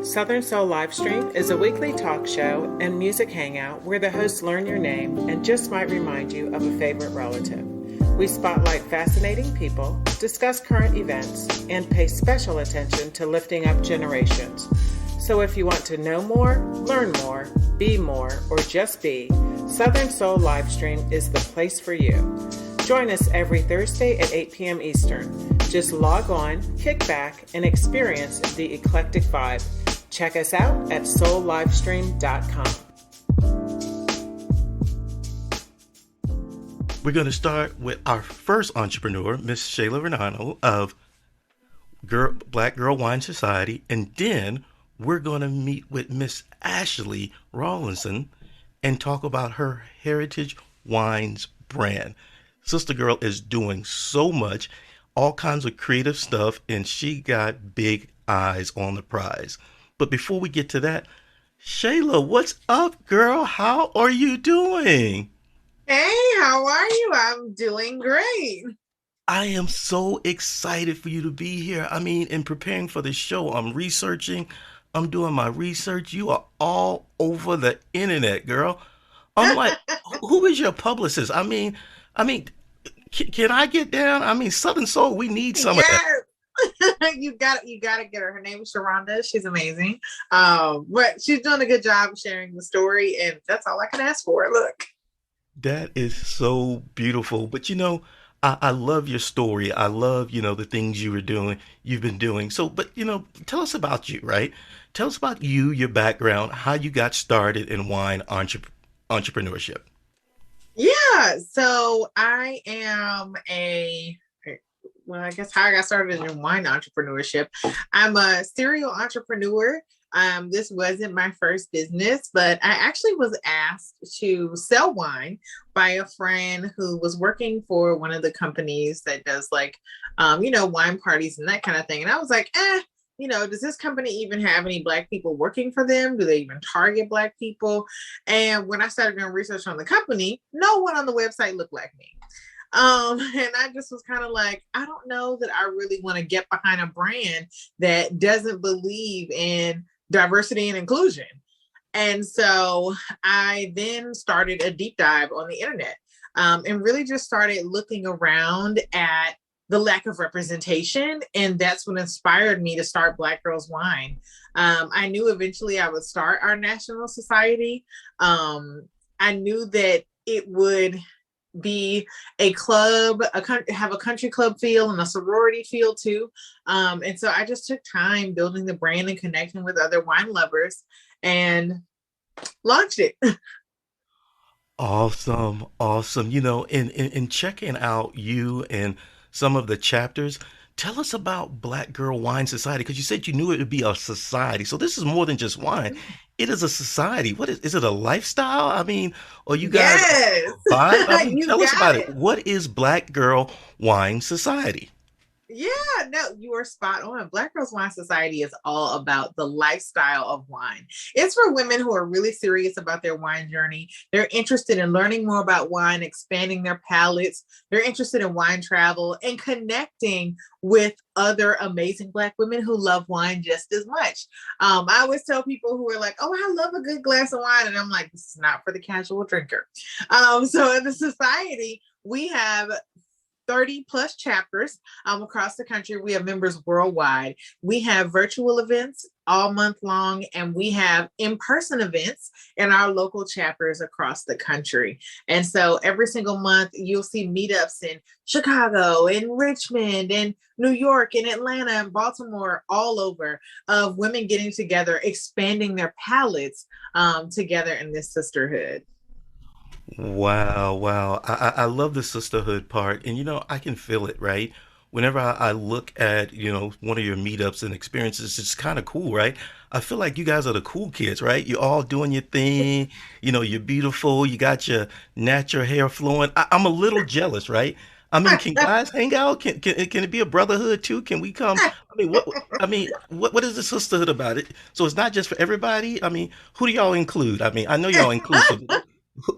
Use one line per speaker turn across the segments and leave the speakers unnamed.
Southern Soul Livestream is a weekly talk show and music hangout where the hosts learn your name and just might remind you of a favorite relative. We spotlight fascinating people, discuss current events, and pay special attention to lifting up generations. So if you want to know more, learn more, be more, or just be, Southern Soul Livestream is the place for you. Join us every Thursday at 8 p.m. Eastern. Just log on, kick back, and experience the eclectic vibe. Check us out at soullivestream.com.
We're going to start with our first entrepreneur, Miss Shayla Varnado of Black Girl Wine Society, and then we're going to meet with Miss Ashley Rawlinson and talk about her Heritage Wines brand. Sister Girl is doing so much, all kinds of creative stuff, and she got big eyes on the prize. But before we get to that, Shayla, what's up, girl? How are you doing?
Hey, how are you? I'm doing great.
I am so excited for you to be here. I mean, in preparing for the show, I'm researching, I'm doing my research. You are all over the internet, girl. I'm like, who is your publicist? I mean, can I get down? I mean, Southern Soul, we need some of that.
You got to get her. Her name is Sharonda. She's amazing. But she's doing a good job sharing the story, and that's all I can ask for. Look.
That is so beautiful. But I love your story. I love, the things you've been doing. So, but tell us about you, right? Tell us about you, your background, how you got started in wine entrepreneurship.
Yeah, so I guess how I got started in wine entrepreneurship. I'm a serial entrepreneur. This wasn't my first business, but I actually was asked to sell wine by a friend who was working for one of the companies that does wine parties and that kind of thing. And I was like, does this company even have any Black people working for them? Do they even target Black people? And when I started doing research on the company, no one on the website looked like me. And I just was kind of like, I don't know that I really want to get behind a brand that doesn't believe in diversity and inclusion. And so I then started a deep dive on the internet, and really just started looking around at the lack of representation. And that's what inspired me to start Black Girls Wine. I knew eventually I would start our national society. I knew that it would be a club, have a country club feel and a sorority feel too. And so I just took time building the brand and connecting with other wine lovers and launched it.
Awesome. In checking out you and some of the chapters, tell us about Black Girl Wine Society, because you said you knew it would be a society. So this is more than just wine. It is a society. What is it a lifestyle? I mean, or you guys
Yes.
vibe? I mean, tell us about
it.
it. What is Black Girl Wine Society?
Yeah, no, you are spot on. Black Girls Wine Society is all about the lifestyle of wine. It's for women who are really serious about their wine journey. They're interested in learning more about wine, expanding their palates. They're interested in wine travel and connecting with other amazing Black women who love wine just as much. I always tell people who are like, oh, I love a good glass of wine. And I'm like, this is not for the casual drinker. So in the society, we have 30 plus chapters across the country. We have members worldwide. We have virtual events all month long, and we have in-person events in our local chapters across the country. And so every single month, you'll see meetups in Chicago, in Richmond, in New York, in Atlanta, and Baltimore, all over, of women getting together, expanding their palettes together in this sisterhood.
Wow. I love the sisterhood part. And, I can feel it, right? Whenever I look at, one of your meetups and experiences, it's kind of cool, right? I feel like you guys are the cool kids, right? You're all doing your thing. You're beautiful. You got your natural hair flowing. I'm a little jealous, right? I mean, can guys hang out? Can it be a brotherhood too? Can we come? What is the sisterhood about it? So it's not just for everybody. I mean, who do y'all include? I mean, I know y'all inclusive.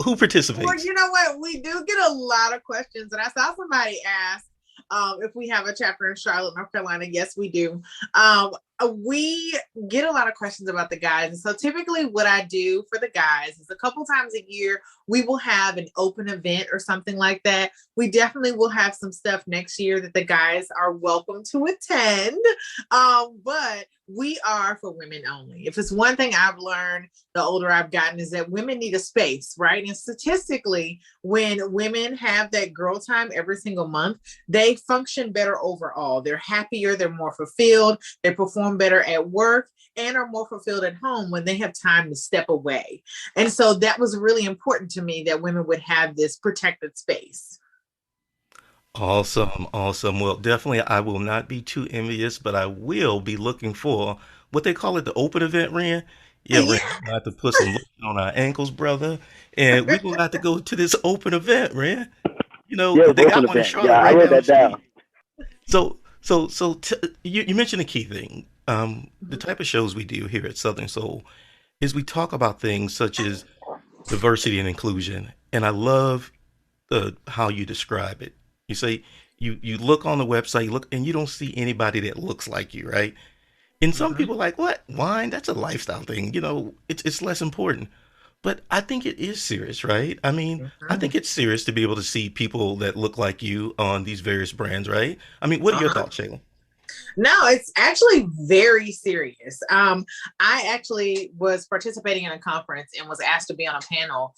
Who
Well,
participates?
you know what? We do get a lot of questions. And I saw somebody ask if we have a chapter in Charlotte, North Carolina. Yes, we do. we get a lot of questions about the guys. And so typically what I do for the guys is a couple times a year, we will have an open event or something like that. We definitely will have some stuff next year that the guys are welcome to attend. But we are for women only. If it's one thing I've learned the older I've gotten is that women need a space, right? And statistically, when women have that girl time every single month, they function better overall. They're happier, they're more fulfilled, they perform better at work, and are more fulfilled at home when they have time to step away. And so that was really important to me that women would have this protected space.
Awesome, awesome. Well, definitely, I will not be too envious, but I will be looking for what they call it, the open event, Ren. Yeah, Ren,
Yeah.
we're gonna have to put some lotion on our ankles, brother, and we're gonna have to go to this open event, Ren. You know,
Yes,
they
open
got one in
event.
Charlotte
Yeah, I
right
wrote
down the
that down.
street. You mentioned a key thing. The type of shows we do here at Southern Soul is we talk about things such as diversity and inclusion, and I love how you describe it. You say you look on the website, you look, and you don't see anybody that looks like you, right? And some
Mhm.
people are like, what? Wine? That's a lifestyle thing. You know, it's less important. But I think it is serious, right? I mean, I
Mhm.
think it's serious to be able to see people that look like you on these various brands, right? I mean, what are your
Uh-huh.
thoughts, Shayla?
No, it's actually very serious. I actually was participating in a conference and was asked to be on a panel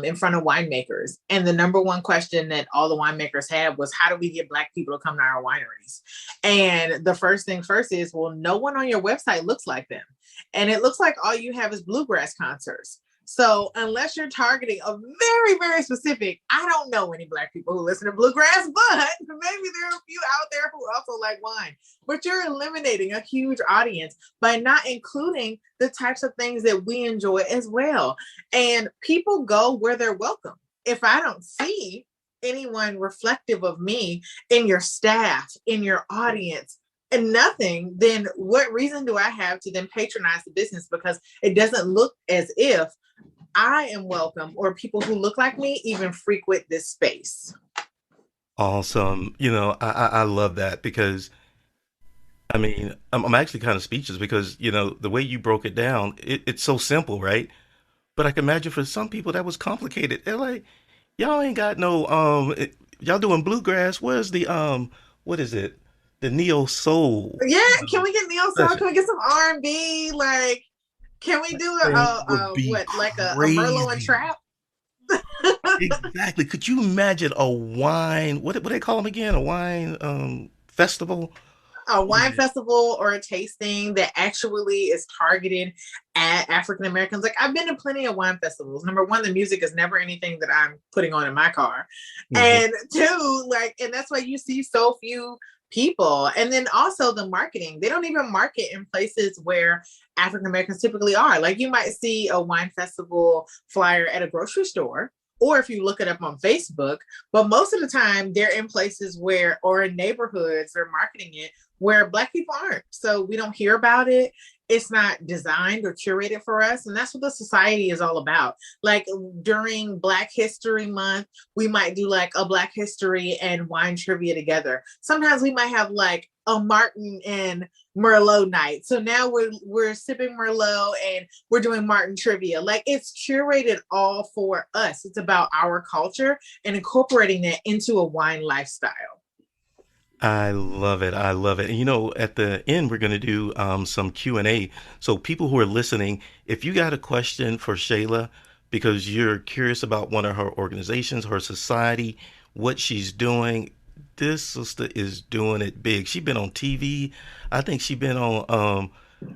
in front of winemakers. And the number one question that all the winemakers had was, how do we get Black people to come to our wineries? And the first thing first is, well, no one on your website looks like them. And it looks like all you have is bluegrass concerts. So unless you're targeting a very, very specific, I don't know any Black people who listen to bluegrass, but maybe there are a few out there who also like wine. But you're eliminating a huge audience by not including the types of things that we enjoy as well. And people go where they're welcome. If I don't see anyone reflective of me in your staff, in your audience, and nothing, then what reason do I have to then patronize the business? Because it doesn't look as if I am welcome or people who look like me even frequent this space.
Awesome. You know, I love that because I mean, I'm actually kind of speechless because, you know, the way you broke it down, it's so simple, right? But I can imagine for some people that was complicated. They're like, y'all ain't got no y'all doing bluegrass. Where's the what is it? The neo soul,
Yeah,
you
can
know,
we get neo soul?
session.
Can we get some R&B? Like, can we do
Thing would be
what, like a Merlot and
crazy.
trap?
Exactly. Could you imagine a wine, what they call them again? A wine festival?
A wine
Yeah.
festival or a tasting that actually is targeted at African Americans. Like, I've been to plenty of wine festivals. Number one, the music is never anything that I'm putting on in my car.
Hmm.
And two, like, and that's why you see so few people. And then also the marketing. They don't even market in places where African Americans typically are. Like, you might see a wine festival flyer at a grocery store, or if you look it up on Facebook, but most of the time they're in places where, or in neighborhoods, they're marketing it where Black people aren't. So we don't hear about it. It's not designed or curated for us. And that's what the society is all about. Like, during Black History Month, we might do like a Black History and wine trivia together. Sometimes we might have like a Martin and Merlot night. So now we're sipping Merlot and we're doing Martin trivia. Like, it's curated all for us. It's about our culture and incorporating that into a wine lifestyle.
I love it. I love it. And you know, at the end, we're going to do some Q&A. So people who are listening, if you got a question for Shayla, because you're curious about one of her organizations, her society, what she's doing, this sister is doing it big. She's been on TV. I think she's been on,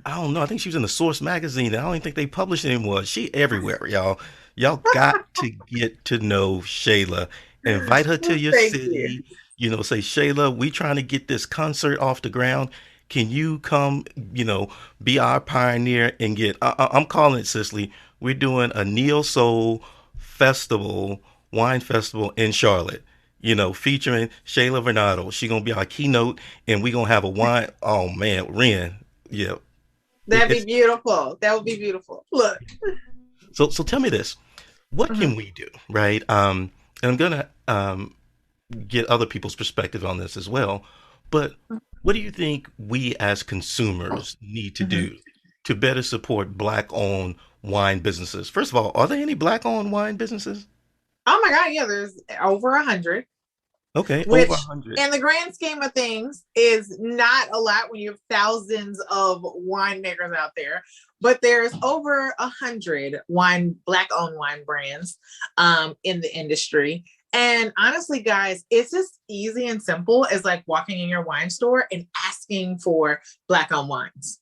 I don't know. I think she was in the Source magazine. I don't even think they publish anymore. She everywhere, y'all. Y'all got to get to know Shayla. Invite her to your
Thank you.
city. You know, say, Shayla, we trying to get this concert off the ground. Can you come, you know, be our pioneer and get, I'm calling it, Cicely. We're doing a neo soul festival, wine festival in Charlotte, you know, featuring Shayla Varnado. She going to be our keynote and we going to have a wine. Oh man, Ren. Yeah.
That'd be
It's
beautiful. That would be beautiful. Look.
so tell me this. What
Mhm.
can we do, right? And I'm going to get other people's perspective on this as well. But What do you think we as consumers need to
Mhm.
do to better support Black-owned wine businesses? First of all, are there any Black-owned wine businesses?
Oh my God, yeah, there's over 100,
Okay, over
which
100.
in the grand scheme of things is not a lot when you have thousands of winemakers out there. But there's over 100 black owned wine brands in the industry. And honestly, guys, it's just easy and simple as like walking in your wine store and asking for black owned wines.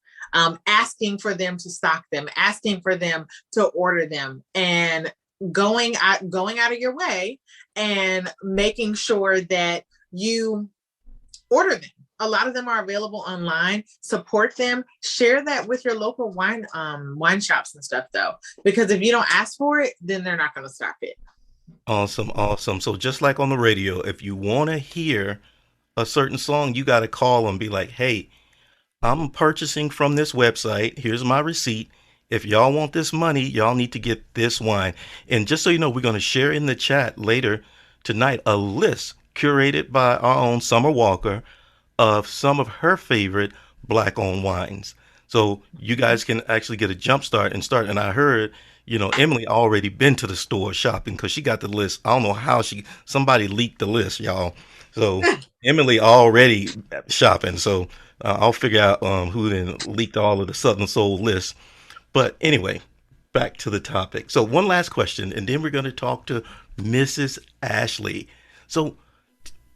Asking for them to stock them, asking for them to order them, and going out of your way and making sure that you order them. A lot of them are available online. Support them. Share that with your local wine shops and stuff though, because if you don't ask for it, then they're not going to stock it.
Awesome, awesome. So just like on the radio, if you want to hear a certain song, you got to call them, be like, hey, I'm purchasing from this website. Here's my receipt. If y'all want this money, y'all need to get this wine. And just so you know, we're going to share in the chat later tonight a list curated by our own Summer Walker of some of her favorite black owned wines. So you guys can actually get a jump start and start. And I heard, Emily already been to the store shopping because she got the list. I don't know how somebody leaked the list, y'all. So Emily already shopping. So I'll figure out who then leaked all of the Southern Soul lists. But anyway, back to the topic. So one last question, and then we're going to talk to Mrs. Ashley. So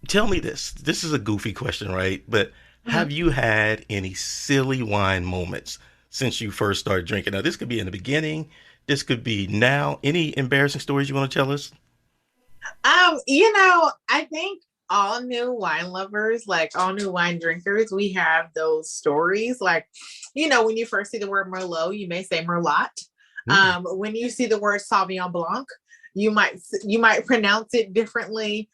tell me this. This is a goofy question, right? But have
Mhm.
you had any silly wine moments since you first started drinking? Now, this could be in the beginning. This could be now. Any embarrassing stories you want to tell us?
I think all new wine lovers, like all new wine drinkers, we have those stories. Like, when you first see the word Merlot, you may say Merlot.
Mm,
When you see the word Sauvignon Blanc, you might pronounce it differently.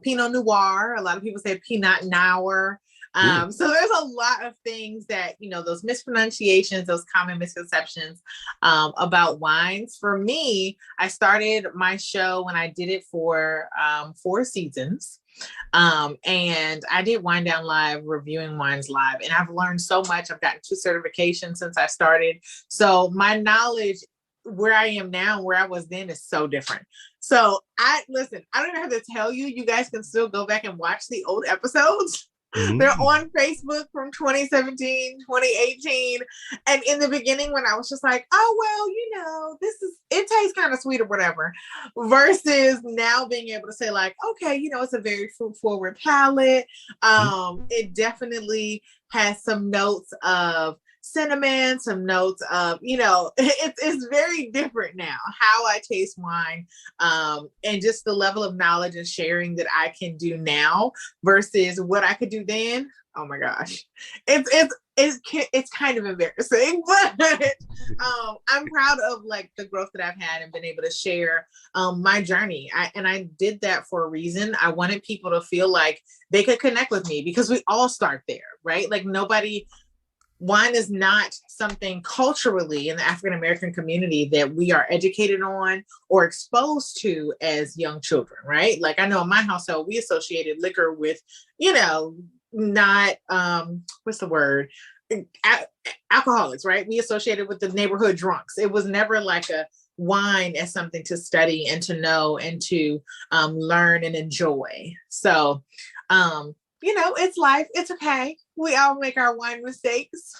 Pinot Noir, a lot of people say Pinot Noir.
ooh,
So there's a lot of things that, those mispronunciations, those common misconceptions about wines. For me, I started my show when I did it for 4 seasons. And I did Wine Down Live, reviewing wines live, and I've learned so much. I've gotten 2 certifications since I started. So my knowledge where I am now and where I was then is so different. So I don't even have to tell you, you guys can still go back and watch the old episodes. They're
mm,
on Facebook from 2017, 2018. And in the beginning, when I was just like, oh, well, it tastes kind of sweet or whatever, versus now being able to say, like, okay, it's a very fruit forward palate.
mm.
It definitely has some notes of cinnamon, some notes of, it's very different now how I taste wine, and just the level of knowledge and sharing that I can do now versus what I could do then. Oh my gosh, it's kind of embarrassing, but I'm proud of like the growth that I've had and been able to share my journey. I did that for a reason. I wanted people to feel like they could connect with me because we all start there, right? Like wine is not something culturally in the African American community that we are educated on or exposed to as young children, right? Like I know in my household, we associated liquor with, not what's the word? Alcoholics, right? We associated with the neighborhood drunks. It was never like a wine as something to study and to know and to learn and enjoy. So it's life. It's okay. We all make our wine mistakes.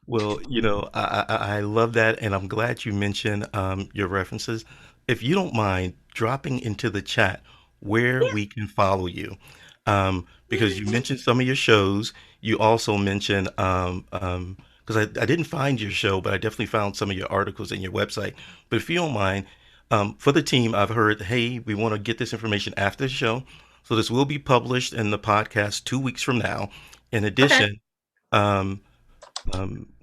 Well, I love that, and I'm glad you mentioned your references. If you don't mind dropping into the chat where
Yeah.
we can follow you, because you mentioned some of your shows. You also mentioned because I didn't find your show, but I definitely found some of your articles in your website. But if you don't mind, for the team, I've heard, hey, we want to get this information after the show, so this will be published in the podcast 2 weeks from now. In
Okay.
addition. Um,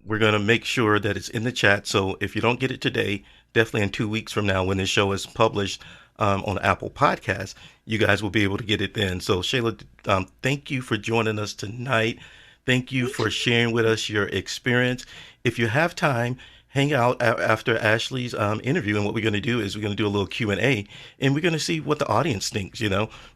we're going to make sure that it's in the chat. So if you don't get it today, definitely in 2 weeks from now, when this show is published on Apple Podcasts, you guys will be able to get it then. So, Shayla, thank you for joining us tonight. Thank you for sharing with us your experience. If you have time, hang out after Ashley's interview, and what we're going to do is we're going to do a little Q&A, and we're going to see what the audience thinks,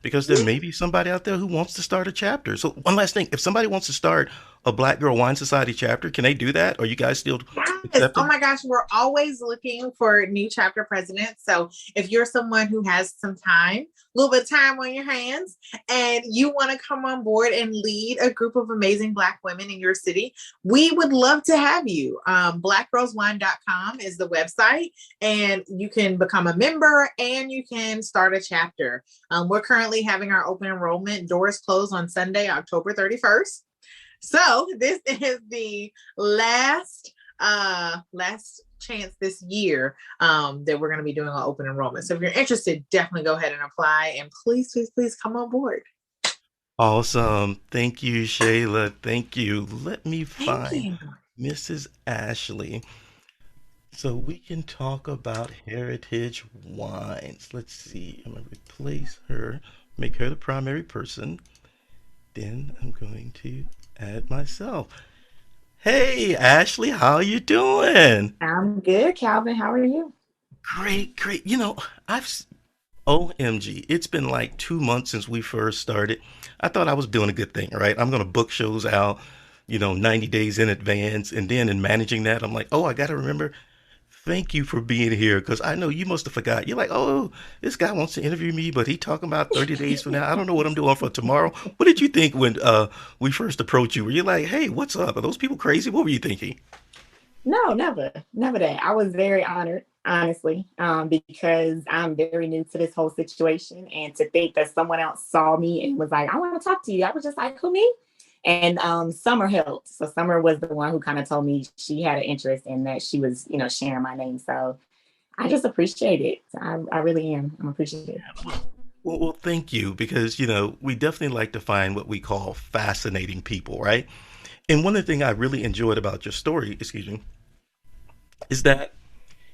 because there may be somebody out there who wants to start a chapter. So one last thing, if somebody wants to start a Black Girl Wine Society chapter, can they do that? Are you guys still
Yes. Oh
accepting?
my gosh, we're always looking for new chapter presidents. So if you're someone who has some time, a little bit of time on your hands, and you want to come on board and lead a group of amazing Black women in your city, we would love to have you. Blackgirlswine.com is the website, and you can become a member and you can start a chapter. We're currently having our open enrollment. Doors close on Sunday, October 31st. So this is the last chance this year that we're going to be doing an open enrollment. So if you're interested, definitely go ahead and apply, and please, please, please come on board.
Awesome. Thank you, Shayla. Thank you. Let me
Thank
find
you.
Mrs. Ashley so we can talk about heritage wines. Let's see. I'm going to replace her, make her the primary person. Then I'm going to add myself. Hey, Ashley, how you doing?
I'm good, Calvin. How are you?
Great, great. I've OMG, it's been like 2 months since we first started. I thought I was doing a good thing, right? I'm gonna book shows out, 90 days in advance, and then in managing that, I'm like, oh, I gotta remember. Thank you for being here, because I know you must have forgot. You're like, oh, this guy wants to interview me, but he talking about 30 days from now. I don't know what I'm doing for tomorrow. What did you think when we first approached you? Were you like, hey, what's up? Are those people crazy? What were you thinking?
No, never, never that. I was very honored, honestly, because I'm very new to this whole situation, and to think that someone else saw me and was like, "I want to talk to you," I was just like, "Who, me?" And Summer helped. So Summer was the one who kind of told me she had an interest and that she was, sharing my name. So I just appreciate it. I really am. I'm appreciative.
Well, thank you, because we definitely like to find what we call fascinating people, right? And one of the things I really enjoyed about your story, excuse me, is that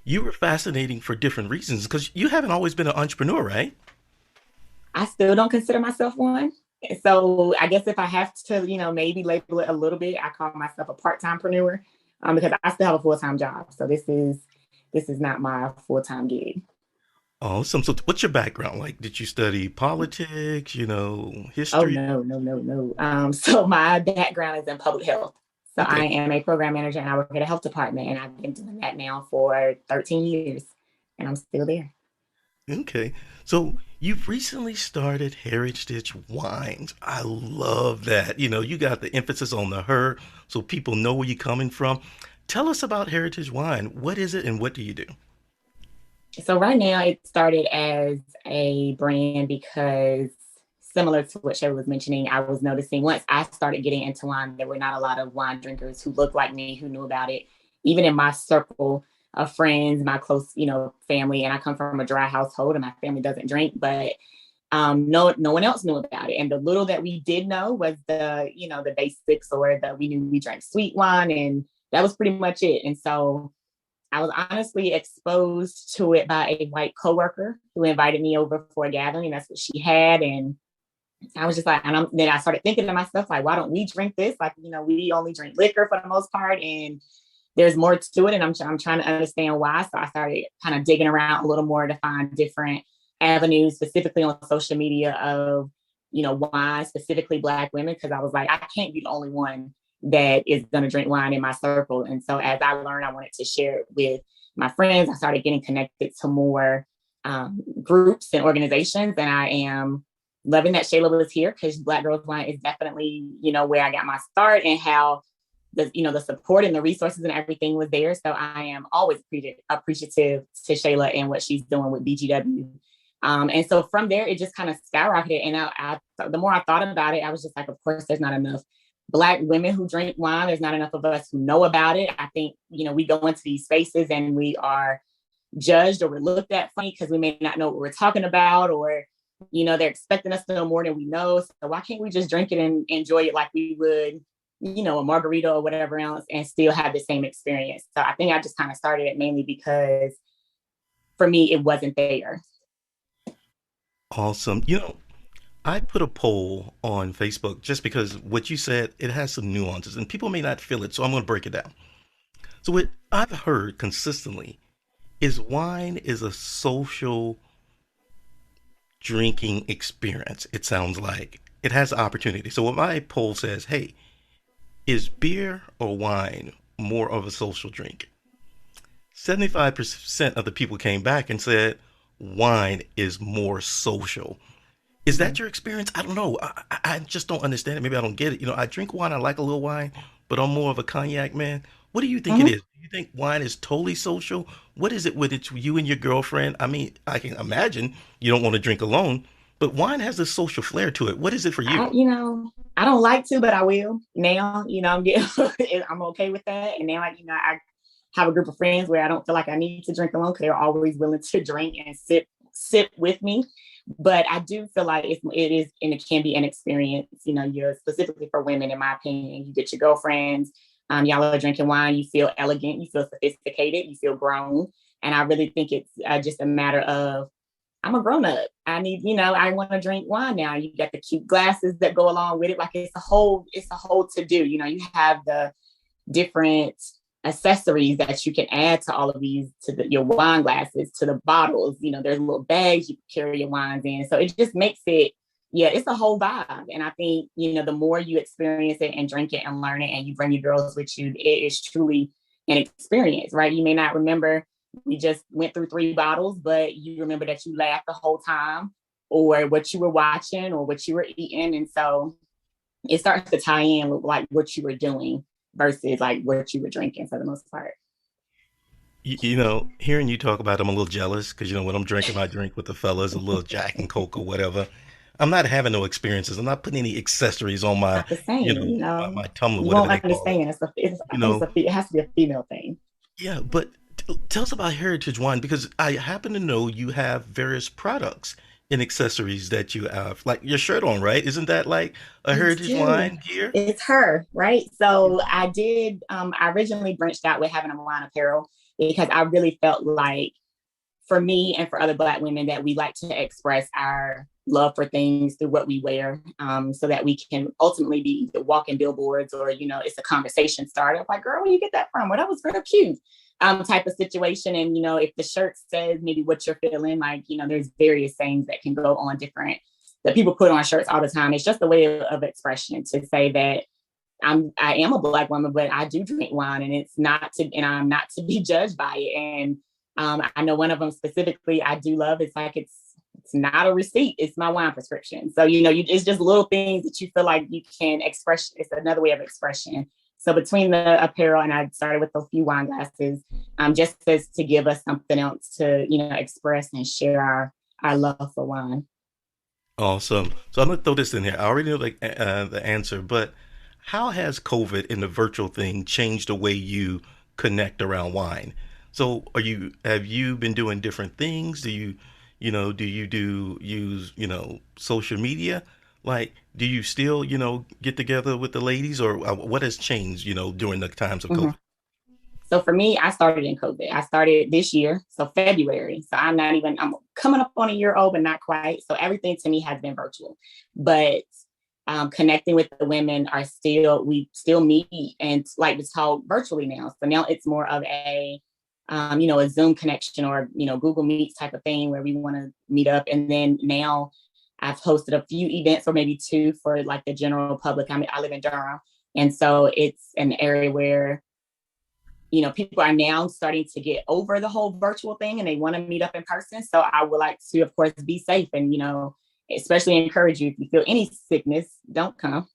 you were fascinating for different reasons, because you haven't always been an entrepreneur, right?
I still don't consider myself one. So I guess if I have to, maybe label it a little bit, I call myself a part-timepreneur, because I still have a full-time job. So this is not my full-time gig.
Awesome. So what's your background like? Did you study politics,
Oh
history?
no, no, no, no. So my background is in public health. So I
Okay.
am a program manager and I work at a health department, and I've been doing that now for 13 years and I'm still there.
Okay. So you've recently started Heritage Wines. I love that. You got the emphasis on the her, so people know where you're coming from. Tell us about Heritage Wine. What is it and what do you do?
So right now it started as a brand because, similar to what Sherry was mentioning, I was noticing once I started getting into wine, there were not a lot of wine drinkers who looked like me, who knew about it. Even in my circle of friends, my close, family, and I come from a dry household and my family doesn't drink, but no one else knew about it. And the little that we did know was the basics, or we knew we drank sweet wine, and that was pretty much it. And so I was honestly exposed to it by a white coworker who invited me over for a gathering. That's what she had. And I was just like, then I started thinking to myself, like, why don't we drink this? Like, we only drink liquor for the most part, and there's more to it. And I'm trying to understand why. So I started kind of digging around a little more to find different avenues, specifically on social media, of, why specifically Black women. Cause I was like, I can't be the only one that is going to drink wine in my circle. And so as I learned, I wanted to share it with my friends. I started getting connected to more groups and organizations. And I am loving that Shayla was here, because Black Girls Wine is definitely, where I got my start, and how the support and the resources and everything was there. So I am always appreciative to Shayla and what she's doing with BGW. And so from there, it just kind of skyrocketed. And the more I thought about it, I was just like, of course, there's not enough Black women who drink wine. There's not enough of us who know about it. I think, we go into these spaces and we are judged, or we're looked at funny because we may not know what we're talking about, or, they're expecting us to know more than we know. So why can't we just drink it and enjoy it like we would, a margarita or whatever else, and still have the same experience? So I think I just kind of started it mainly because for me, it wasn't there.
Awesome. I put a poll on Facebook just because what you said, it has some nuances and people may not feel it. So I'm going to break it down. So what I've heard consistently is wine is a social drinking experience. It sounds like it has the opportunity. So what my poll says, hey, is beer or wine more of a social drink? 75% of the people came back and said wine is more social. Is
Mhm.
that your experience? I don't know. I just don't understand it. Maybe I don't get it. I drink wine. I like a little wine, but I'm more of a cognac man. What do you think it
Mhm.
is? Do you think wine is totally social? What is it with it, you and your girlfriend? I mean, I can imagine you don't want to drink alone, but wine has a social flair to it. What is it for you?
I don't like to, but I will now. I'm getting, I'm okay with that. And now, I have a group of friends where I don't feel like I need to drink alone because they're always willing to drink and sit with me. But I do feel like it is, and it can be an experience. You're specifically for women, in my opinion. You get your girlfriends, y'all are drinking wine. You feel elegant, you feel sophisticated, you feel grown, and I really think it's just a matter of I'm a grown up. I want to drink wine now. You got the cute glasses that go along with it. Like it's a whole to do. You have the different accessories that you can add to all of these, to your wine glasses, to the bottles. There's little bags you can carry your wines in. So it just makes it, yeah, it's a whole vibe. And I think, the more you experience it and drink it and learn it and you bring your girls with you, it is truly an experience, right? You may not remember we just went through 3 bottles, but you remember that you laughed the whole time, or what you were watching, or what you were eating. And so it starts to tie in with like what you were doing versus like what you were drinking for the most part.
Hearing you talk about it, I'm a little jealous because when I'm drinking my drink with the fellas, a little Jack and Coke or whatever. I'm not having no experiences. I'm not putting any accessories on my,
Not the same,
my tumbler,
you
whatever
won't
they call it.
understand. I
You
think
know,
it has to be a female thing.
Yeah, but tell us about Heritage Wine because I happen to know you have various products and accessories that you have, like your shirt on, right? Isn't that like a
I
Heritage
do.
Wine gear?
It's her, right? So I originally branched out with having a line apparel because I really felt like for me and for other Black women that we like to express our love for things through what we wear, so that we can ultimately be the walking billboards, or it's a conversation starter, like, girl, where you get that from? Well, that was real cute, type of situation. And if the shirt says maybe what you're feeling, like, there's various things that can go on different, that people put on shirts all the time. It's just a way of expression to say that I am a Black woman, but I do drink wine, and I'm not to be judged by it. And I know one of them specifically I do love. It's like it's not a receipt; it's my wine prescription. So it's just little things that you feel like you can express. It's another way of expression. So between the apparel, and I started with a few wine glasses, just as to give us something else to express and share our love for wine.
Awesome. So I'm gonna throw this in here. I already know the answer, but how has COVID and the virtual thing changed the way you connect around wine? So have you been doing different things? Do you use, social media? Like, do you still, get together with the ladies or what has changed, during the times of
Mhm.
COVID?
So for me, I started in COVID. I started this year, so February. So I'm coming up on a year old, but not quite. So everything to me has been virtual. But connecting with the women we still meet and like to talk virtually now. So now it's more of a Zoom connection, or, Google Meets type of thing where we want to meet up. And then now I've hosted a few events, or maybe 2, for like the general public. I live in Durham. And so it's an area where people are now starting to get over the whole virtual thing and they want to meet up in person. So I would like to, of course, be safe and, especially encourage you, if you feel any sickness, don't come.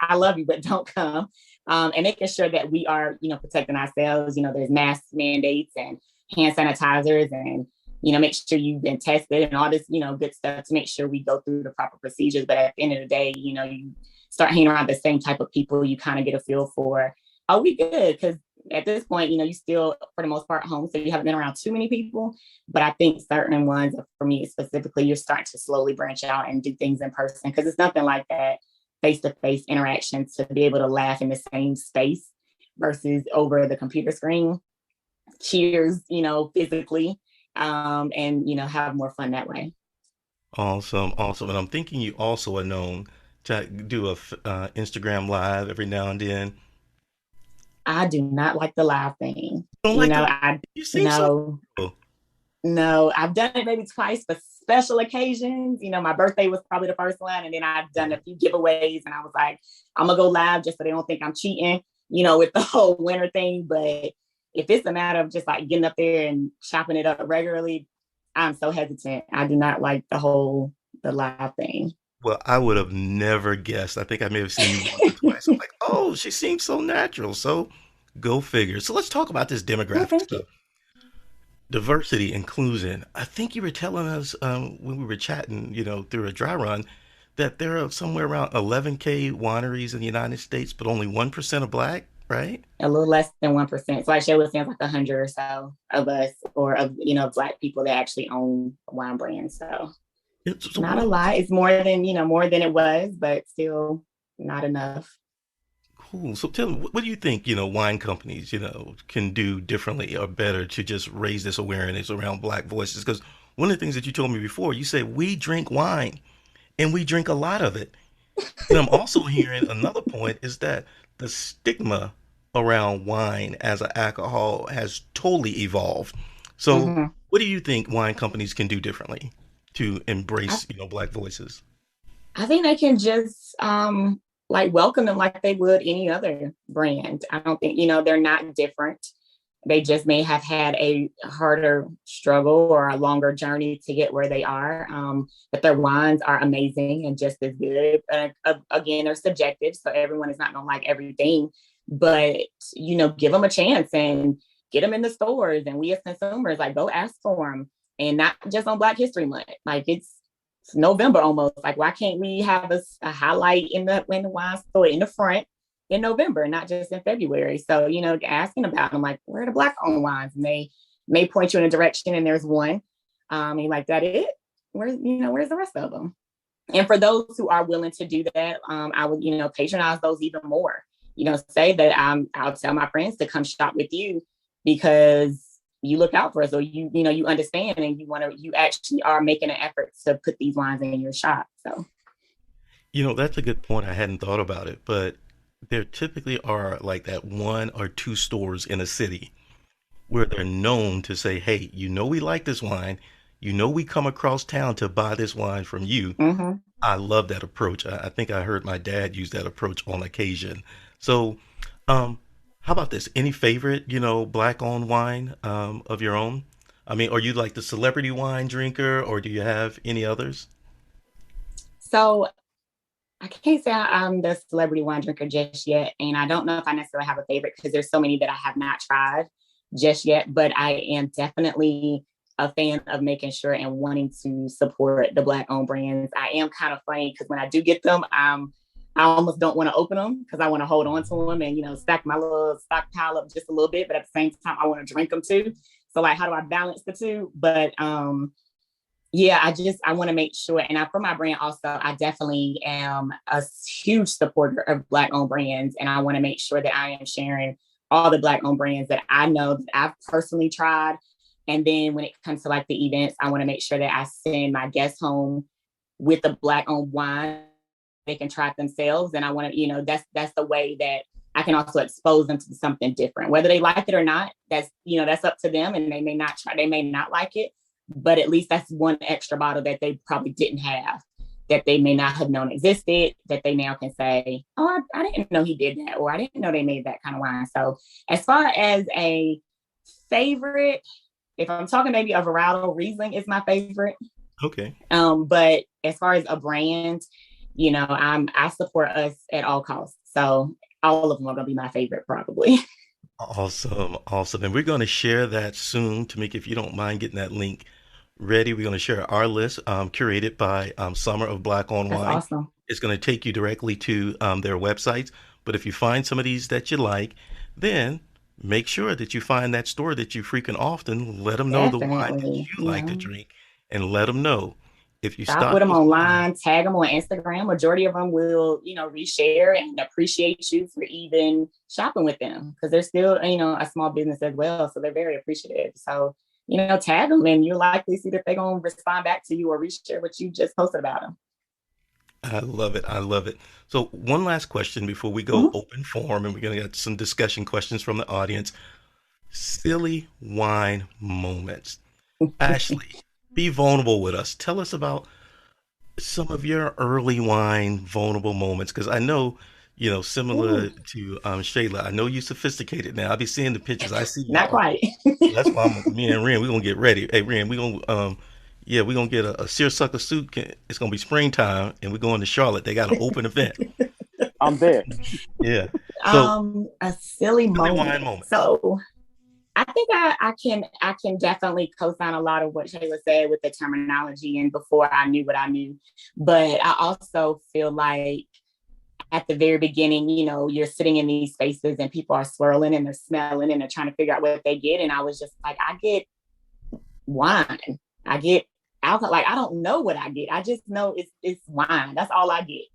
I love you, but don't come. And making sure that we are, protecting ourselves. There's mask mandates and hand sanitizers, and, make sure you've been tested and all this, good stuff to make sure we go through the proper procedures. But at the end of the day, you start hanging around the same type of people, you kind of get a feel for, are we good? Because at this point, you still, for the most part, home, so you haven't been around too many people. But I think certain ones, for me specifically, you're starting to slowly branch out and do things in person, because it's nothing like that face-to-face interaction to be able to laugh in the same space versus over the computer screen. Cheers, physically, and have more fun that way.
Awesome, awesome. And I'm thinking you also are known to do a Instagram live every now and then.
I do not like the live thing.
Don't
You
like
know,
the.
I
You seem so.
no,
Cool.
no, I've done it maybe twice for special occasions. You know, my birthday was probably the first one, and then I've done a few giveaways, and I was like, I'm gonna go live just so they don't think I'm cheating, you know, with the whole winter thing. But if it's a matter of just like getting up there and chopping it up regularly, I'm so hesitant. I do not like the live thing.
Well, I would have never guessed. I think I may have seen you once or twice. I'm like, oh, she seems so natural. So go figure. So let's talk about this
Well,
demographic
thank you.
stuff. Diversity, inclusion. I think you were telling us when we were chatting, through a dry run, that there are somewhere around 11K wineries in the United States, but only 1% are black, right?
A little less than 1%. So I share with like 100 or so of us, or of Black people that actually own wine brands. So
So
not
what
a lot. It's more than it was, but still not enough.
Cool. So tell me, what do you think, wine companies, can do differently or better to just raise this awareness around black voices? Because one of the things that you told me before, you said we drink wine and we drink a lot of it. And I'm also hearing another point is that the stigma around wine as an alcohol has totally evolved. So
Hmm.
what do you think wine companies can do differently to
I,
embrace, black voices?
I think they can just like welcome them like they would any other brand. I don't think, they're not different. They just may have had a harder struggle or a longer journey to get where they are. But their wines are amazing and just as good. Again, they're subjective, so everyone is not going to like everything. But give them a chance and get them in the stores. And we as consumers, like, go ask for them, and not just on Black History Month. Like, it's November almost. Like, why can't we have a highlight in the wine store in the front in November, not just in February? So, asking about them, like, where are the Black owned wines? And they may point you in a direction, and there's one. And you're like, that it? Where's the rest of them? And for those who are willing to do that, I would, patronize those even more. Say that I'll tell my friends to come shop with you because you look out for us, or you understand, and you actually are making an effort to put these wines in your shop. So
That's a good point. I hadn't thought about it, but there typically are like that one or two stores in a city where they're known to say, hey, we like this wine. We come across town to buy this wine from you.
mhm.
I love that approach. I think I heard my dad use that approach on occasion. So, um, how about this? Any favorite, black owned wine of your own? I mean, are you like the celebrity wine drinker or do you have any others?
So I can't say I'm the celebrity wine drinker just yet, and I don't know if I necessarily have a favorite because there's so many that I have not tried just yet. But I am definitely a fan of making sure and wanting to support the Black-owned brands. I am kind of funny because when I do get them, I almost don't want to open them because I want to hold on to them and stack my little stockpile up just a little bit. But at the same time, I want to drink them too. So like, how do I balance the two? But yeah, I want to make sure, and for my brand also, I definitely am a huge supporter of Black owned brands, and I want to make sure that I am sharing all the Black owned brands that I know that I've personally tried. And then when it comes to like the events, I want to make sure that I send my guests home with the Black owned wine they can try it themselves. And I want to, that's the way that I can also expose them to something different, whether they like it or not. That's up to them, and they may not like it, but at least that's one extra bottle that they probably didn't have, that they may not have known existed, that they now can say, oh, I didn't know he did that, or I didn't know they made that kind of wine. So as far as a favorite, if I'm talking maybe a varietal, Riesling is my favorite.
Okay.
But as far as a brand, I support us at all costs. So all of them are gonna be my favorite probably.
Awesome. Awesome. And we're going to share that soon. Tamika, if you don't mind getting that link ready, we're going to share our list curated by Summer of Black on
That's
Wine.
awesome.
It's going to take you directly to their websites. But if you find some of these that you like, then make sure that you find that store that you frequent often. Let them know the wine that
Definitely.
you like to drink and let them know if you
Shop with
stock
them
those wines.
online, tag them on Instagram. Majority of them will, reshare and appreciate you for even shopping with them because they're still, a small business as well. So they're very appreciative. So, tag them and you're likely to see that they're going to respond back to you or reshare what you just posted about them.
I love it. I love it. So one last question before we go
Mhm.
open forum, and we're gonna get some discussion questions from the audience. Silly wine moments. Ashley, be vulnerable with us. Tell us about some of your early wine vulnerable moments, because I know,
Ooh,
similar to Shayla, I know you sophisticated now. I be seeing the pictures. I see
not
y'all.
quite.
So that's why me and Ren, we're gonna get ready. Hey Ren, we're gonna get a seersucker suit. It's gonna be springtime, and we're going to Charlotte. They got an open event.
I'm there.
Yeah. So
A silly
silly
moment.
wine moments.
So I think I can definitely co-sign a lot of what Shayla said with the terminology and before I knew what I knew. But I also feel like at the very beginning, you're sitting in these spaces and people are swirling and they're smelling and they're trying to figure out what they get. And I was just like, I get wine. I get alcohol. Like I don't know what I get. I just know it's wine. That's all I get.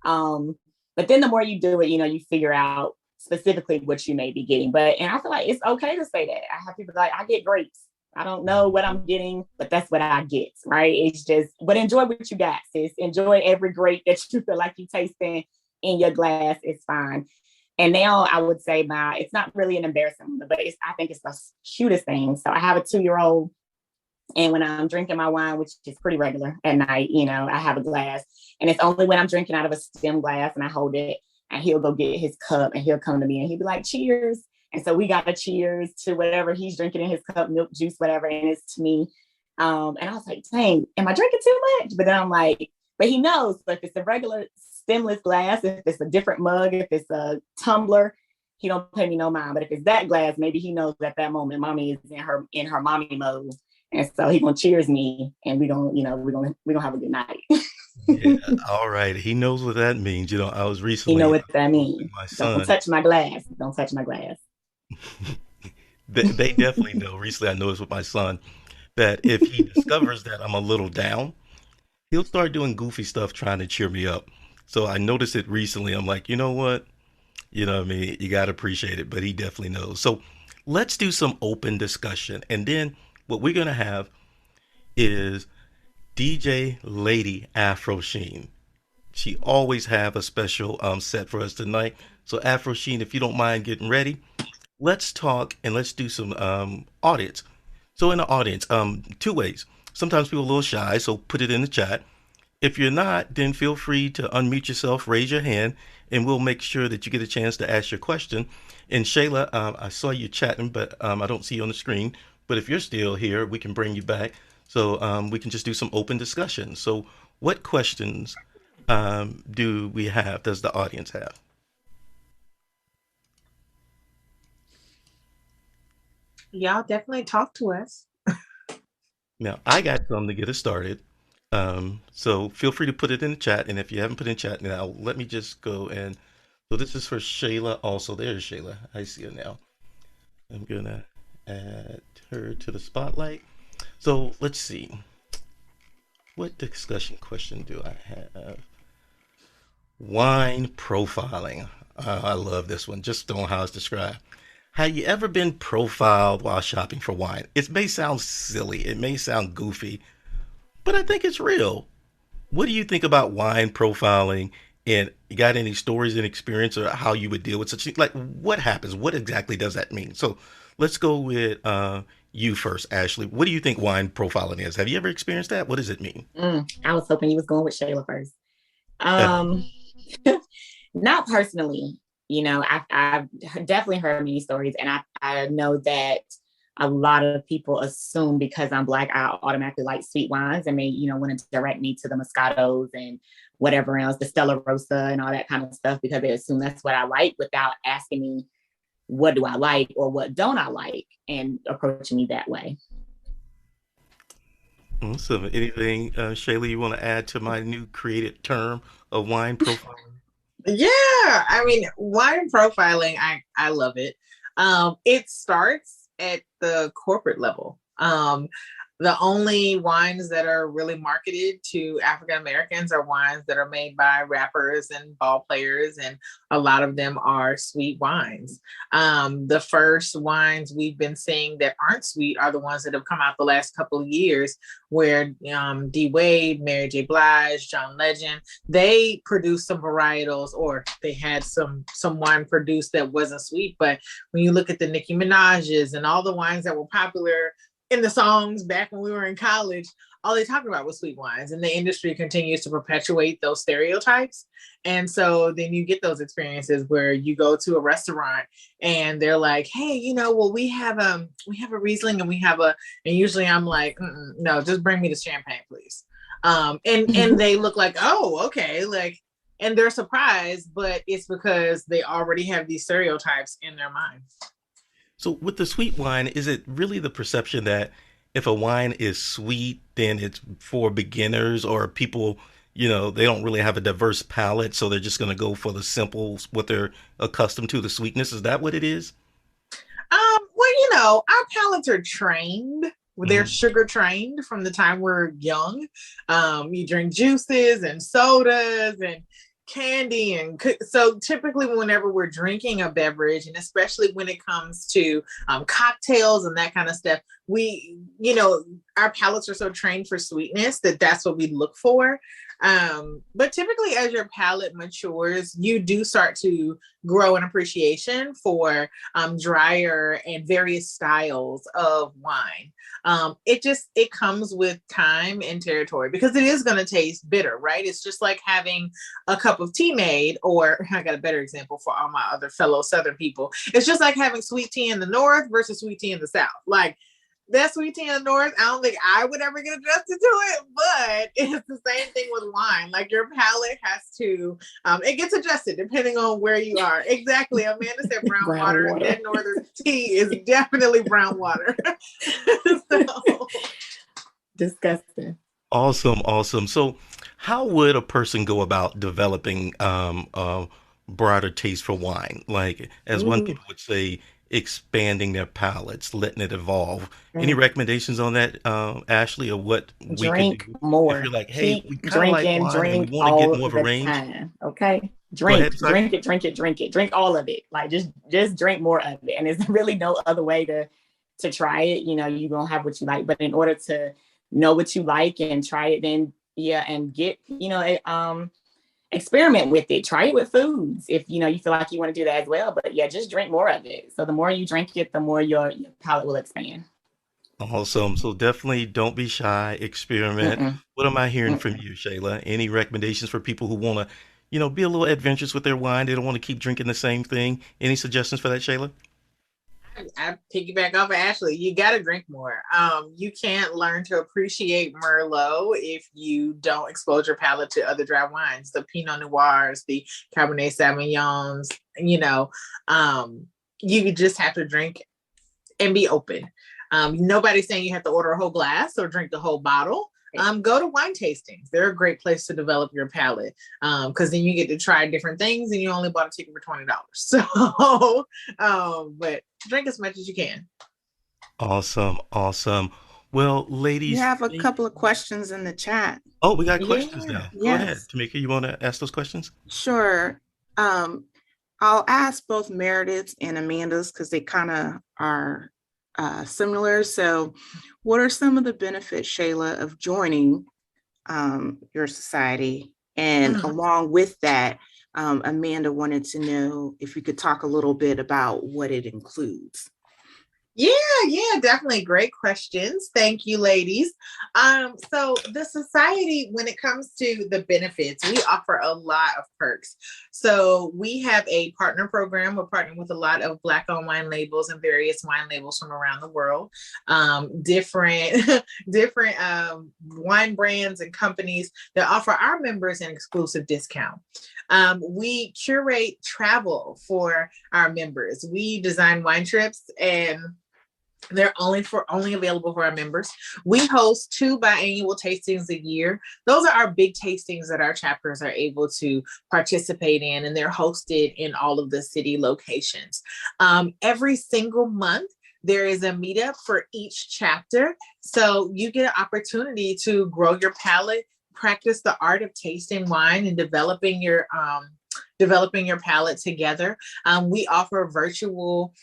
Um, but then the more you do it, you figure out specifically what you may be getting. And I feel like it's okay to say that. I have people like I get grapes. I don't know what I'm getting, but that's what I get, right? It's just, but enjoy what you got, sis. Enjoy every grape that you feel like you tasting in your glass. It's fine. And now I would say it's not really an embarrassing, but I think it's the cutest thing. So I have a 2-year-old, and when I'm drinking my wine, which is pretty regular at night, I have a glass. And it's only when I'm drinking out of a stem glass and I hold it, and he'll go get his cup and he'll come to me and he'll be like, cheers. And so we got a cheers to whatever he's drinking in his cup, milk, juice, whatever. And it's to me. And I was like, dang, am I drinking too much? But then I'm like, but he knows. So if it's a regular stemless glass, if it's a different mug, if it's a tumbler, he don't pay me no mind. But if it's that glass, maybe he knows at that moment mommy is in her mommy mode. And so he gonna cheers me, and we're gonna have a good night.
Yeah. All right. He knows what that means. I was
You know
recently
what that
with
means.
my
Don't
son.
touch my glass. Don't touch my glass.
They definitely know. Recently, I noticed with my son that if he discovers that I'm a little down, he'll start doing goofy stuff trying to cheer me up. So I noticed it recently. I'm like, you know what? You know what I mean? You got to appreciate it, but he definitely knows. So let's do some open discussion. And then what we're going to have is DJ Lady Afro Sheen. She always have a special set for us tonight. So Afro Sheen, if you don't mind getting ready, let's talk and let's do some audience. So in the audience, two ways. Sometimes people are a little shy, so put it in the chat. If you're not, then feel free to unmute yourself, raise your hand, and we'll make sure that you get a chance to ask your question. And Shayla, I saw you chatting, but I don't see you on the screen. But if you're still here, we can bring you back. So we can just do some open discussion. So what questions do we have? Does the audience have?
Y'all definitely talk to us.
Now, I got some to get us started. So feel free to put it in the chat. And if you haven't put it in chat now, let me just go and so this is for Shayla also. There's Shayla. I see her now. I'm gonna add her to the spotlight. So let's see. What discussion question do I have? Wine profiling. I love this one. Just on how it's described. Have you ever been profiled while shopping for wine? It may sound silly. It may sound goofy, but I think it's real. What do you think about wine profiling? And you got any stories and experience or how you would deal with such things? Like what happens? What exactly does that mean? So let's go with you first, Ashley. What do you think wine profiling is? Have you ever experienced that? What does it mean?
I was hoping you was going with Shayla first.
Uh,
Not personally. I've definitely heard many stories, and I know that a lot of people assume because I'm Black, I automatically like sweet wines, and they, want to direct me to the Moscatos and whatever else, the Stella Rosa and all that kind of stuff, because they assume that's what I like without asking me what do I like or what don't I like and approaching me that way.
Awesome. Anything, Shayla, you want to add to my new created term of wine profiling?
Yeah, I mean, wine profiling, I love it. It starts at the corporate level. The only wines that are really marketed to African Americans are wines that are made by rappers and ball players, and a lot of them are sweet wines. The first wines we've been seeing that aren't sweet are the ones that have come out the last couple of years, where D Wade, Mary J. Blige, John Legend, they produced some varietals, or they had some wine produced that wasn't sweet. But when you look at the Nicki Minaj's and all the wines that were popular in the songs back when we were in college, all they talked about was sweet wines, and the industry continues to perpetuate those stereotypes. And so then you get those experiences where you go to a restaurant and they're like, hey, well, we have a Riesling, and and usually I'm like, no, just bring me the champagne, please. And they look like, oh, okay, like, and they're surprised, but it's because they already have these stereotypes in their mind.
So with the sweet wine, is it really the perception that if a wine is sweet, then it's for beginners or people, they don't really have a diverse palate, so they're just going to go for the simple, what they're accustomed to, the sweetness? Is that what it is?
Well, our palates are trained. They're sugar trained from the time we're young. You drink juices and sodas and candy, and so typically whenever we're drinking a beverage, and especially when it comes to cocktails and that kind of stuff, we our palates are so trained for sweetness that that's what we look for. But typically as your palate matures, you do start to grow an appreciation for drier and various styles of wine. It comes with time and territory, because it is going to taste bitter, right? It's just like having a cup of tea made, or I got a better example for all my other fellow Southern people. It's just like having sweet tea in the North versus sweet tea in the South. Like, that sweet tea in the North, I don't think I would ever get adjusted to it, but it's the same thing with wine. Like, your palate has to, it gets adjusted depending on where you are. Exactly. Amanda said brown water. That Northern tea is definitely brown water. So.
Disgusting.
Awesome. So how would a person go about developing a broader taste for wine? Like, as one people would say, expanding their palates, letting it evolve. Any recommendations on that, Ashley, or what we
drink
could do
more?
if you're like, hey,
Keep
we kind of like
drinking,
wine and we
drink
want to get
all
more of a
the
range?
time. Okay,
Go ahead,
drink it, drink all of it. Like, just drink more of it, and there's really no other way to try it. You're gonna have what you like, but in order to know what you like and try it, then and get experiment with it. Try it with foods if you feel like you want to do that as well. But just drink more of it. So the more you drink it, the more your palate will expand.
Awesome. So definitely don't be shy, experiment.
Mm-mm.
What am I hearing
Mm-mm.
from you, Shayla? Any recommendations for people who want to, be a little adventurous with their wine? They don't want to keep drinking the same thing. Any suggestions for that, Shayla?
I piggyback off of Ashley. You got to drink more. You can't learn to appreciate Merlot if you don't expose your palate to other dry wines, the Pinot Noirs, the Cabernet Sauvignons. You just have to drink and be open. Nobody's saying you have to order a whole glass or drink the whole bottle. Go to wine tastings. They're a great place to develop your palate, because then you get to try different things, and you only bought a ticket for $20. So, but drink as much as you can.
Awesome. Well, ladies,
We have a couple of questions in the chat.
oh, we got questions now. Go ahead,
Yes,
Tamika. You want to ask those questions?
sure. I'll ask both Meredith's and Amanda's because they kind of are similar. So, what are some of the benefits, Shayla, of joining your society? And along with that, Amanda wanted to know if you could talk a little bit about what it includes.
Yeah, definitely. Great questions. Thank you, ladies. So the society, when it comes to the benefits, we offer a lot of perks. So we have a partner program. We're partnering with a lot of Black-owned wine labels and various wine labels from around the world. Different wine brands and companies that offer our members an exclusive discount. We curate travel for our members. We design wine trips, and they're only available for our members. We host 2 biannual tastings a year. Those are our big tastings that our chapters are able to participate in, and they're hosted in all of the city locations. Every single month, There is a meetup for each chapter. So you get an opportunity to grow your palate, practice the art of tasting wine and developing your palate together. We offer virtual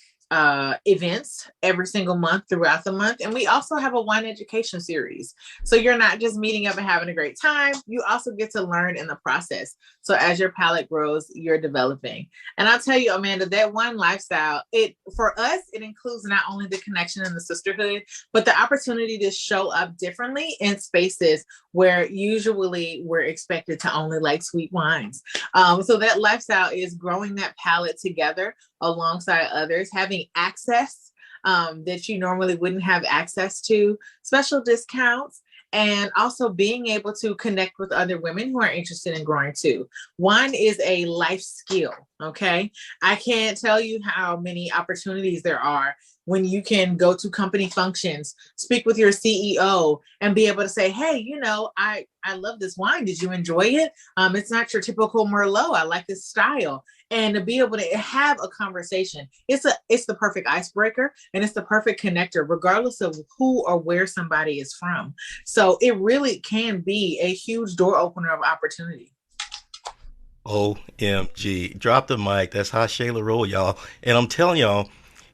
events every single month throughout the month. And we also have a wine education series. So you're not just meeting up and having a great time. You also get to learn in the process. So as your palate grows, you're developing. And I'll tell you, Amanda, that wine lifestyle, for us, it includes not only the connection and the sisterhood, but the opportunity to show up differently in spaces where usually we're expected to only like sweet wines. So that lifestyle is growing that palate together alongside others, having access that you normally wouldn't have access to, special discounts, and also being able to connect with other women who are interested in growing too. Wine is a life skill, okay? I can't tell you how many opportunities there are when you can go to company functions, speak with your CEO, and be able to say, hey, I love this wine. Did you enjoy it? It's not your typical Merlot. I like this style. And to be able to have a conversation, it's the perfect icebreaker, and it's the perfect connector, regardless of who or where somebody is from. So it really can be a huge door opener of opportunity.
OMG. Drop the mic. That's how Shayla roll, y'all. And I'm telling y'all,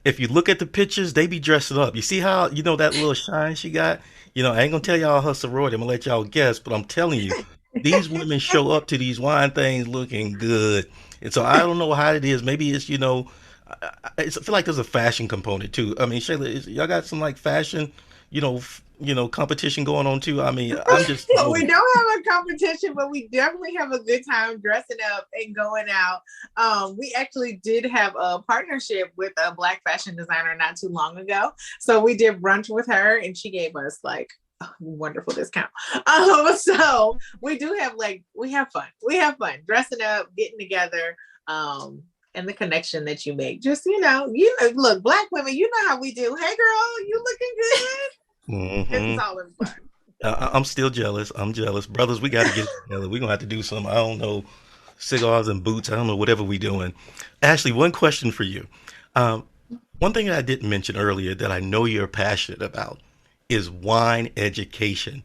if you look at the pictures, they be dressing up. You see how, that little shine she got? I ain't gonna tell y'all her sorority. I'm gonna let y'all guess, but I'm telling you, these women show up to these wine things looking good. And so I don't know how it is. Maybe it's, I feel like there's a fashion component too. I mean, Shayla, y'all got some like fashion, competition going on too. I mean, I'm just.
We don't have a competition, but we definitely have a good time dressing up and going out. We actually did have a partnership with a Black fashion designer not too long ago. So we did brunch with her, and she gave us like a wonderful discount. So we do have we have fun. We have fun dressing up, getting together. And the connection that you make. Just, look, Black women, you know how we do. Hey, girl, you looking good?
Mm-hmm.
It's all in fun.
I'm still jealous. I'm jealous. Brothers, we got to get together. We're going to have to do some, I don't know, cigars and boots. I don't know, whatever we doing. Ashley, one question for you. One thing that I didn't mention earlier that I know you're passionate about is wine education.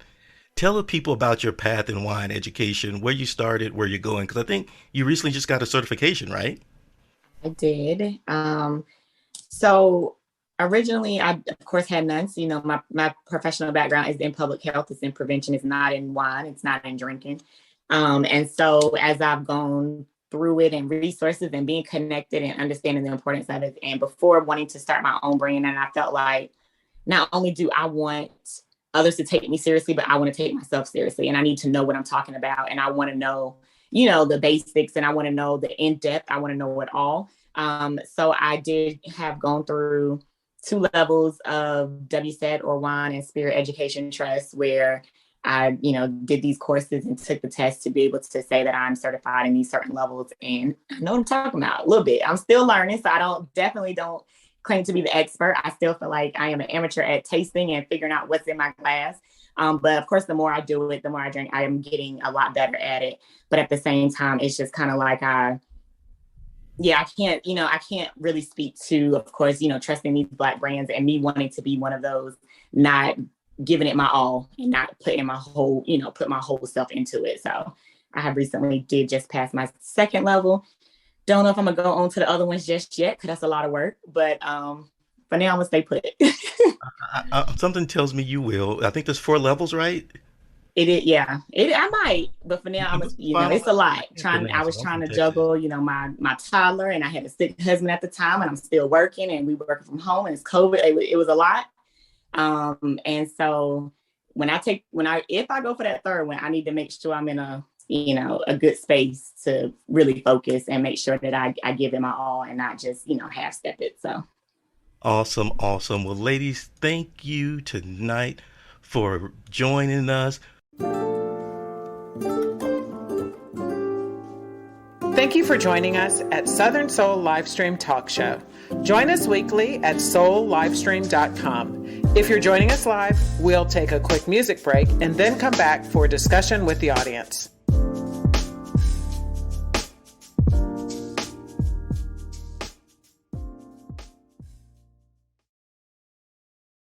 Tell the people about your path in wine education, where you started, where you're going, because I think you recently just got a certification, right?
I did. So originally, I, of course, had none. So, my professional background is in public health. It's in prevention. It's not in wine. It's not in drinking. And so as I've gone through it and resources and being connected and understanding the importance of it, and before wanting to start my own brand, and I felt like not only do I want others to take me seriously, but I want to take myself seriously. And I need to know what I'm talking about. And I want to know, the basics, and I want to know the in-depth. I want to know it all. So I did have gone through 2 levels of WSET, or Wine and Spirit Education Trust, where I, did these courses and took the test to be able to say that I'm certified in these certain levels. And I know what I'm talking about a little bit. I'm still learning, so I definitely don't claim to be the expert. I still feel like I am an amateur at tasting and figuring out what's in my glass. But of course, the more I do it, the more I drink, I am getting a lot better at it. But at the same time, it's just kind of like I can't really speak to, of course, trusting these Black brands and me wanting to be one of those, not giving it my all and not putting my whole, put my whole self into it. So I have recently did just pass my 2nd level. Don't know if I'm gonna go on to the other ones just yet, because that's a lot of work. But for now, I'm gonna stay put.
Something tells me you will. I think there's 4 levels, right?
It is, yeah. I might, but for now, it's a lot. I was trying to juggle, my toddler, and I had a sick husband at the time, and I'm still working, and we were working from home, and it's COVID. It was a lot. And so if I go for that 3rd one, I need to make sure I'm in a good space to really focus and make sure that I give it my all and not just, half step it. So.
Awesome. Well, ladies, thank you tonight for joining us.
Thank you for joining us at Southern Soul Livestream Talk Show. Join us weekly at soullivestream.com. If you're joining us live, we'll take a quick music break and then come back for a discussion with the audience.